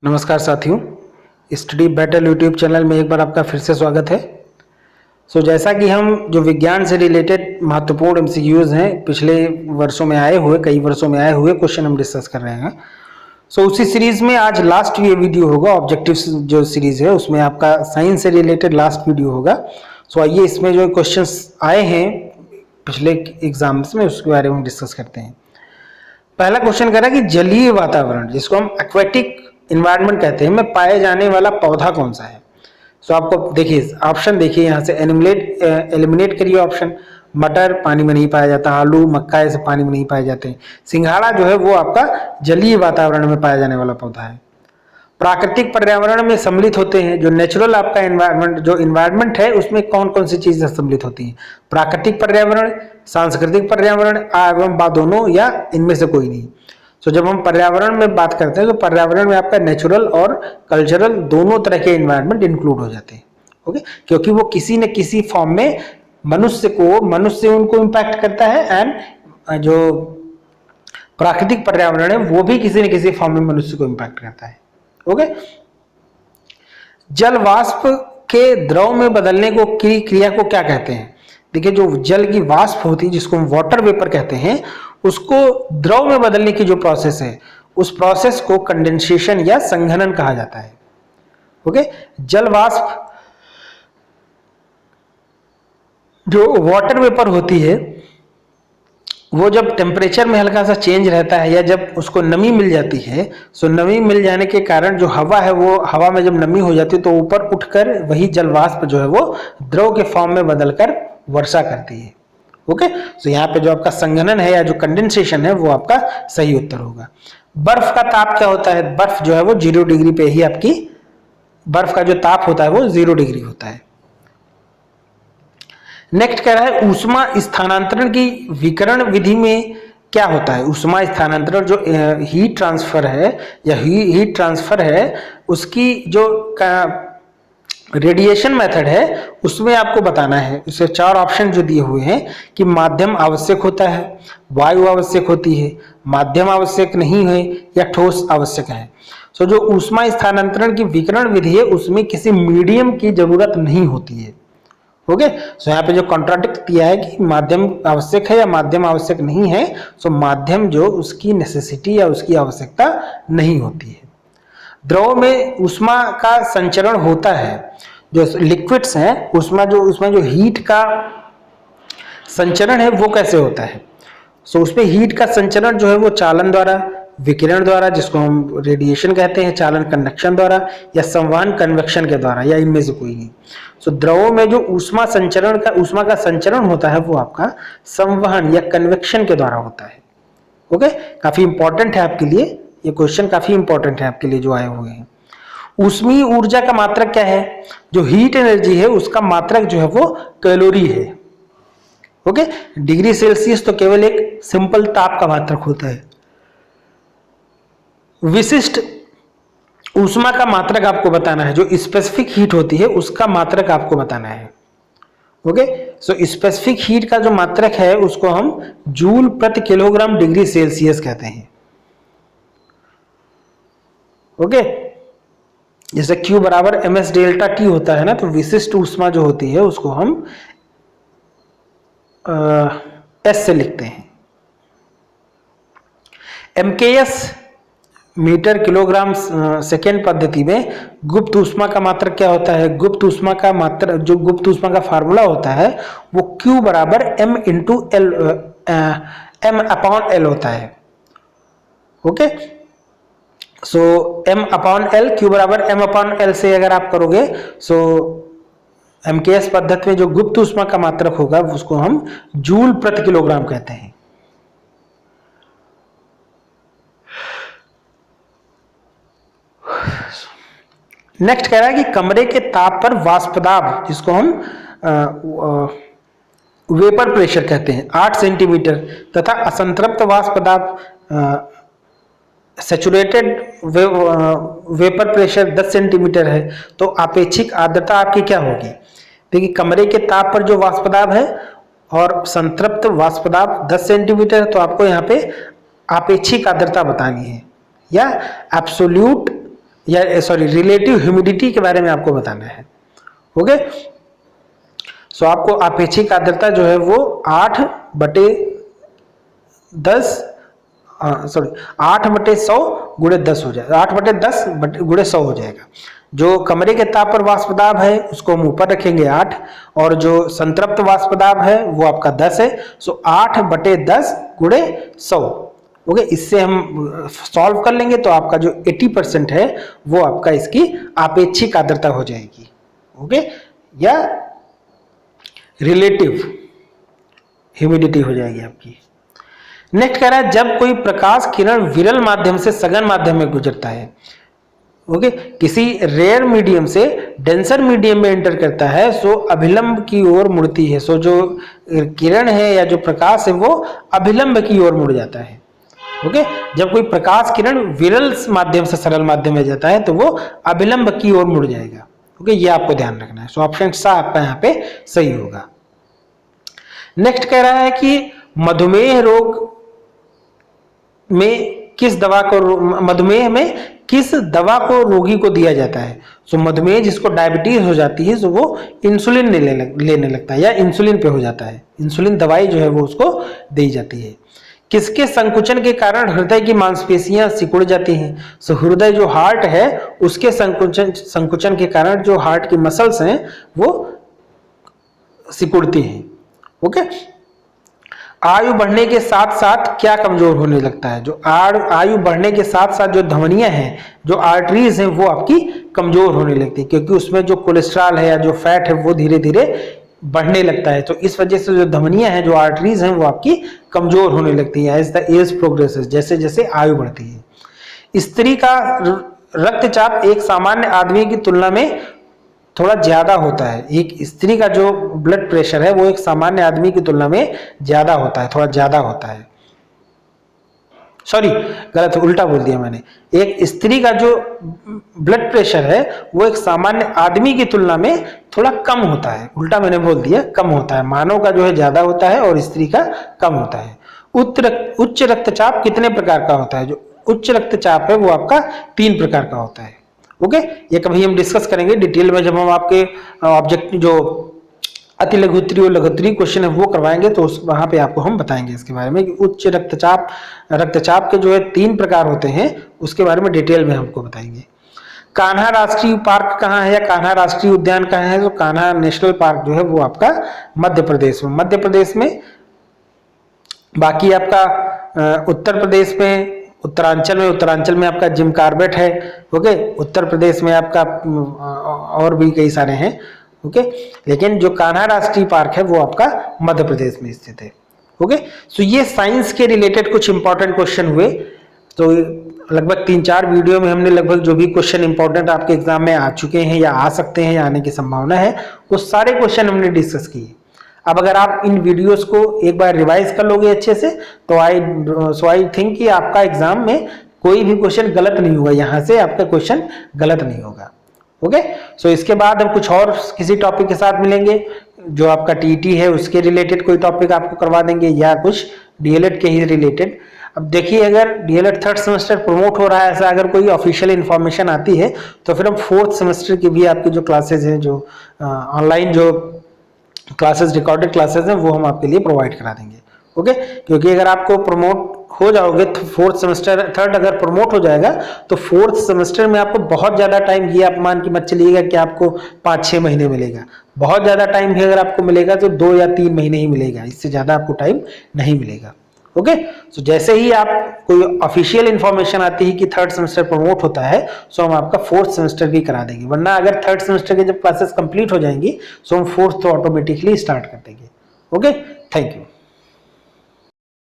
नमस्कार साथियों, study battle YouTube channel में एक बार आपका फिर से स्वागत है। जैसा कि हम जो विज्ञान से रिलेटेड महत्वपूर्ण एमसीक्यूज हैं पिछले वर्षों में आए हुए कई वर्षों में आए हुए क्वेश्चन हम डिस्कस कर रहे हैं। उसी सीरीज में आज लास्ट ये वीडियो होगा। ऑब्जेक्टिव्स जो सीरीज है उसमें आपका साइंस से रिलेटेड लास्ट वीडियो होगा। आइए इसमें जो क्वेश्चंस आए हैं पिछले एग्जाम्स में उसके बारे में डिस्कस करते हैं। पहला क्वेश्चन कह रहा है कि जलीय वातावरण जिसको हम एक्वेटिक इन्वायरमेंट कहते हैं में पाए जाने वाला पौधा कौन सा है। आपको देखिए ऑप्शन देखिए, यहाँ से एलिमिनेट करिए ऑप्शन। मटर पानी में नहीं पाया जाता, आलू मक्का ऐसे पानी में नहीं पाए जाते। सिंघाड़ा जो है वो आपका जलीय वातावरण में पाया जाने वाला पौधा है। प्राकृतिक पर्यावरण में सम्मिलित होते हैं। जो नेचुरल आपका इन्वायरमेंट जो इन्वायरमेंट है उसमें कौन कौन सी चीजें सम्मिलित होती हैं। प्राकृतिक पर्यावरण, सांस्कृतिक पर्यावरण एवं दोनों या इनमें से कोई नहीं। जब हम पर्यावरण में बात करते हैं तो पर्यावरण में आपका नेचुरल और कल्चरल दोनों तरह के इन्वायरमेंट इंक्लूड हो जाते हैं। ओके, क्योंकि वो किसी न किसी फॉर्म में मनुष्य उनको इम्पैक्ट करता है एंड जो प्राकृतिक पर्यावरण है वो भी किसी न किसी फॉर्म में मनुष्य को इम्पैक्ट करता है। ओके, जल वाष्प के द्रव में बदलने को क्रिया को क्या कहते हैं। देखिए, जो जल की वाष्प होती है जिसको हम वाटर वेपर कहते हैं, उसको द्रव में बदलने की जो प्रोसेस है उस प्रोसेस को कंडेंसेशन या संघनन कहा जाता है। ओके, जल वाष्प जो वाटर वेपर होती है वो जब टेम्परेचर में हल्का सा चेंज रहता है या जब उसको नमी मिल जाती है, नमी मिल जाने के कारण जो हवा है वो हवा में जब नमी हो जाती है तो ऊपर उठकर वही जल वाष्प जो है वो द्रव के फॉर्म में बदलकर वर्षा करती है। ओके, यहाँ पे जो आपका संघनन है या जो कंडेंसेशन है वो आपका सही उत्तर होगा। बर्फ का ताप क्या होता है। बर्फ जो है वो 0 डिग्री पे ही आपकी बर्फ का जो ताप होता है वो 0 डिग्री होता है। नेक्स्ट कह रहा है ऊष्मा स्थानांतरण की विकिरण विधि में क्या होता है। ऊष्मा स्थानांतरण जो हीट ट्रांसफर है या हीट ट्रांसफर है उसकी जो रेडिएशन मेथड है उसमें आपको बताना है। उससे 4 ऑप्शन जो दिए हुए हैं कि माध्यम आवश्यक होता है, वायु आवश्यक होती है, माध्यम आवश्यक नहीं है या ठोस आवश्यक है। जो ऊष्मा स्थानांतरण की विकिरण विधि है उसमें किसी मीडियम की जरूरत नहीं होती है। ओके, यहाँ पे जो कॉन्ट्राडिक्ट दिया है कि माध्यम आवश्यक है या माध्यम आवश्यक नहीं है, माध्यम जो उसकी नेसेसिटी या उसकी आवश्यकता नहीं होती है। द्रव में ऊष्मा का संचरण होता है। जो लिक्विड्स हैं उसमें जो हीट का संचरण है वो कैसे होता है। उसमें हीट का संचरण जो है वो चालन द्वारा, विकिरण द्वारा जिसको हम रेडिएशन कहते हैं, चालन कंडक्शन द्वारा या संवहन कन्वेक्शन के द्वारा या इनमें से कोई नहीं। द्रवों में जो ऊष्मा का संचरण होता है वो आपका संवहन या कन्वेक्शन के द्वारा होता है। ओके, काफी इंपॉर्टेंट है आपके लिए ये क्वेश्चन, काफी इंपॉर्टेंट है आपके लिए जो आए हुए हैं। ऊष्मीय ऊर्जा का मात्रक क्या है। जो हीट एनर्जी है उसका मात्रक जो है वो कैलोरी है। ओके, डिग्री सेल्सियस तो केवल एक सिंपल ताप का मात्रक होता है। विशिष्ट ऊष्मा का मात्रक आपको बताना है। जो स्पेसिफिक हीट होती है उसका मात्रक आपको बताना है। ओके, स्पेसिफिक हीट का जो मात्रक है उसको हम जूल प्रति किलोग्राम डिग्री सेल्सियस कहते हैं। ओके, जैसे Q बराबर ms डेल्टा T होता है ना, तो विशिष्ट ऊष्मा जो होती है उसको हम S से लिखते हैं। MKS मीटर किलोग्राम सेकेंड पद्धति में गुप्त ऊष्मा का मात्रक क्या होता है। गुप्त ऊष्मा का फार्मूला होता है वो Q बराबर m अपॉन L होता है। Okay, m upon L, Q बराबर m अपॉन L से अगर आप करोगे MKS पद्धति में जो गुप्त ऊष्मा का मात्रक होगा उसको हम जूल प्रति किलोग्राम कहते हैं। नेक्स्ट कह रहा है कि कमरे के ताप पर वाष्प दाब जिसको हम वेपर प्रेशर कहते हैं 8 सेंटीमीटर तथा असंतृप्त वाष्प दाब सैचुरेटेड वेपर प्रेशर 10 सेंटीमीटर है, तो आपेक्षिक आर्द्रता आपकी क्या होगी। देखिए, कमरे के ताप पर जो वाष्प दाब है और संतृप्त वाष्प दाब 10 सेंटीमीटर है, तो आपको यहाँ पे आपेक्षिक आर्द्रता बतानी है या एब्सोल्यूट या सॉरी रिलेटिव ह्यूमिडिटी के बारे में आपको बताना है। ओके, सो आपको आपेक्षिक आर्द्रता जो है वो 8/100 गुणे 10 हो जाएगा, 8/10 गुणे 100 हो जाएगा। जो कमरे के ताप पर वाष्प दाब है उसको हम ऊपर रखेंगे 8, और जो संतृप्त वाष्प दाब है वो आपका 10 है। सो 8/10 गुणे 100। ओके, इससे हम सॉल्व कर लेंगे तो आपका जो 80% है वो आपका इसकी आपेक्षिक आर्द्रता हो जाएगी। ओके, या रिलेटिव ह्यूमिडिटी हो जाएगी आपकी। नेक्स्ट कह रहा है जब कोई प्रकाश किरण विरल माध्यम से सघन माध्यम में गुजरता है, ओके, किसी रेयर मीडियम से डेंसर मीडियम में एंटर करता है, सो अभिलंब की ओर मुड़ती है। सो जो किरण है या जो प्रकाश है वो अभिलंब की ओर मुड़ जाता है। ओके, जब कोई प्रकाश किरण विरल माध्यम से सरल माध्यम में जाता है तो वो अभिलंब की ओर मुड़ जाएगा। ओके, ये आपको ध्यान रखना है। सो ऑप्शन सा आपका यहाँ पे सही होगा। नेक्स्ट कह रहा है कि मधुमेह में किस दवा को रोगी को दिया जाता है। सो मधुमेह जिसको डायबिटीज हो जाती है तो वो इंसुलिन लेने लगता है या इंसुलिन पे हो जाता है। इंसुलिन दवाई जो है वो उसको दी जाती है। किसके संकुचन के कारण हृदय की मांसपेशियां सिकुड़ जाती हैं। सो हृदय जो हार्ट है उसके संकुचन के कारण जो हार्ट की मसल्स हैं वो सिकुड़ती हैं। ओके, आयु बढ़ने के साथ साथ क्या कमजोर होने लगता है। जो आयु बढ़ने के साथ साथ जो धमनियां हैं, जो आर्टरीज हैं, वो आपकी कमजोर होने लगती है, क्योंकि उसमें जो कोलेस्ट्रॉल है या जो फैट है वो धीरे धीरे बढ़ने लगता है। तो इस वजह से जो धमनियां हैं, जो आर्टरीज हैं, वो आपकी कमजोर होने लगती है एज द एज प्रोग्रेसेस, जैसे जैसे आयु बढ़ती है। स्त्री का रक्तचाप एक सामान्य आदमी की तुलना में थोड़ा ज्यादा होता है। एक स्त्री का जो ब्लड प्रेशर है वो एक सामान्य आदमी की तुलना में ज्यादा होता है, थोड़ा ज्यादा होता है। सॉरी, गलत, उल्टा बोल दिया मैंने। एक स्त्री का जो ब्लड प्रेशर है वो एक सामान्य आदमी की तुलना में थोड़ा कम होता है। उल्टा मैंने बोल दिया, कम होता है। मानव का जो है ज्यादा होता है और स्त्री का कम होता है। उच्च रक्तचाप कितने प्रकार का होता है। जो उच्च रक्तचाप है वो आपका 3 प्रकार का होता है। ओके, ये कभी हम डिस्कस करेंगे डिटेल में जब हम आपके ऑब्जेक्ट जो अति लघुत्तरीय और लघुत्तरीय क्वेश्चन है वो करवाएंगे, तो उस वहां पे आपको हम बताएंगे इसके बारे में कि उच्च रक्तचाप के जो है 3 प्रकार होते हैं, उसके बारे में डिटेल में हमको बताएंगे। कान्हा राष्ट्रीय पार्क कहाँ है या कान्हा राष्ट्रीय उद्यान कहाँ है। तो कान्हा नेशनल पार्क जो है वो आपका मध्य प्रदेश में। बाकी आपका उत्तर प्रदेश में, उत्तरांचल में आपका जिम कॉर्बेट है। ओके, उत्तर प्रदेश में आपका और भी कई सारे हैं। ओके, लेकिन जो कान्हा राष्ट्रीय पार्क है वो आपका मध्य प्रदेश में स्थित है। ओके, सो ये साइंस के रिलेटेड कुछ इंपॉर्टेंट क्वेश्चन हुए। तो लगभग 3-4 वीडियो में हमने लगभग जो भी क्वेश्चन इंपॉर्टेंट आपके एग्जाम में आ चुके हैं या आ सकते हैं या आने की संभावना है, वो सारे क्वेश्चन हमने डिस्कस किए। अब अगर आप इन वीडियोस को एक बार रिवाइज कर लोगे अच्छे से तो आई थिंक कि आपका एग्जाम में कोई भी क्वेश्चन गलत नहीं होगा, यहाँ से आपका क्वेश्चन गलत नहीं होगा। ओके, सो इसके बाद हम कुछ और किसी टॉपिक के साथ मिलेंगे। जो आपका टीईटी है उसके रिलेटेड कोई टॉपिक आपको करवा देंगे या कुछ डीएलएड के ही रिलेटेड। अब देखिए, अगर डीएलएड 3rd सेमेस्टर प्रमोट हो रहा है, ऐसा अगर कोई ऑफिशियल इन्फॉर्मेशन आती है तो फिर हम 4th सेमेस्टर की भी आपकी जो क्लासेज हैं, जो ऑनलाइन जो क्लासेस, रिकॉर्डेड क्लासेस हैं, वो हम आपके लिए प्रोवाइड करा देंगे। ओके, क्योंकि अगर आपको प्रमोट हो जाओगे तो 4th सेमेस्टर, 3rd अगर प्रमोट हो जाएगा तो 4th सेमेस्टर में आपको बहुत ज्यादा टाइम, ये आप मान के मत चलिएगा कि आपको 5-6 महीने मिलेगा। बहुत ज्यादा टाइम भी अगर आपको मिलेगा तो 2 या 3 महीने ही मिलेगा, इससे ज्यादा आपको टाइम नहीं मिलेगा। ओके, सो जैसे ही आप कोई ऑफिशियल इंफॉर्मेशन आती है कि 3rd सेमेस्टर प्रमोट होता है, सो हम आपका 4th सेमेस्टर भी करा देंगे। वरना अगर 3rd सेमेस्टर के जब क्लासेस कंप्लीट हो जाएंगी सो हम 4th तो ऑटोमेटिकली स्टार्ट कर देंगे। Okay, thank you.